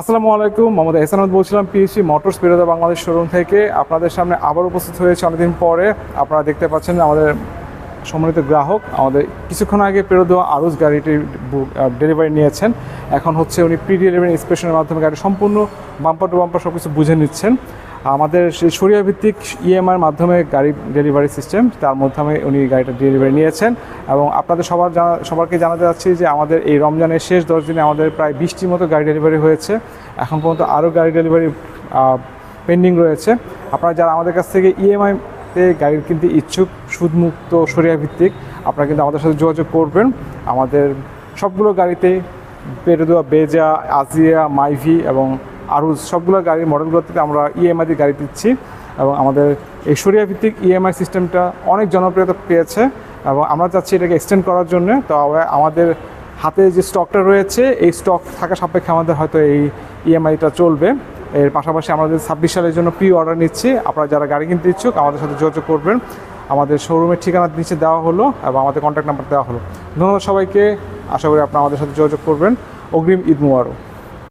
আসসালামু আলাইকুম, মোহাম্মদ এহসান আহমেদ বলছিলাম পিএসসি মোটরস পেরোদা বাংলাদেশ শোরুম থেকে। আপনাদের সামনে আবার উপস্থিত হয়েছে অনেকদিন পরে। আপনারা দেখতে পাচ্ছেন আমাদের সম্মানিত গ্রাহক আমাদের কিছুক্ষণ আগে পেরো দেওয়া আরুজ গাড়িটির ডেলিভারি নিয়েছেন। এখন হচ্ছে উনি প্রি-ডেলিভারি ইন্সপেকশনের মাধ্যমে গাড়ি সম্পূর্ণ বাম্পার টু বাম্পার সব কিছু বুঝে নিচ্ছেন। আমাদের সেই সরিয়া ভিত্তিক ইএমআইয়ের মাধ্যমে গাড়ি ডেলিভারি সিস্টেম, তার মাধ্যমে উনি গাড়িটা ডেলিভারি নিয়েছেন। এবং আপনাদের সবারকে জানাতে চাচ্ছি যে আমাদের এই রমজানের শেষ 10 দিনে আমাদের প্রায় 20টির মতো গাড়ি ডেলিভারি হয়েছে। এখন পর্যন্ত আরও গাড়ি ডেলিভারি পেন্ডিং রয়েছে। আপনারা যারা আমাদের কাছ থেকে ইএমআইতে গাড়ি কিনতে ইচ্ছুক, সুদমুক্ত সরিয়া ভিত্তিক, আপনারা কিন্তু আমাদের সাথে যোগাযোগ করবেন। আমাদের সবগুলো গাড়িতে পেরোদোয়া, বেজা, আজিয়া, মাইভি এবং আরুজ সবগুলো গাড়ির মডেলগুলো থেকে আমরা ইএমআই দিয়ে গাড়ি দিচ্ছি। এবং আমাদের এই সরিয়া ভিত্তিক ইএমআই সিস্টেমটা অনেক জনপ্রিয়তা পেয়েছে এবং আমরা চাচ্ছি এটাকে এক্সটেন্ড করার জন্য। তো আমাদের হাতে যে স্টকটা রয়েছে, এই স্টক থাকা সাপেক্ষে আমাদের হয়তো এই ইএমআইটা চলবে। এর পাশাপাশি আমাদের 26 সালের জন্য প্রি অর্ডার নিচ্ছি। আপনারা যারা গাড়ি কিনতে ইচ্ছুক আমাদের সাথে যোগাযোগ করবেন। আমাদের শোরুমের ঠিকানা নিচে দেওয়া হলো এবং আমাদের কন্ট্যাক্ট নাম্বার দেওয়া হলো। ধন্যবাদ সবাইকে। আশা করি আপনারা আমাদের সাথে যোগাযোগ করবেন। অগ্রিম ঈদ মুবারক।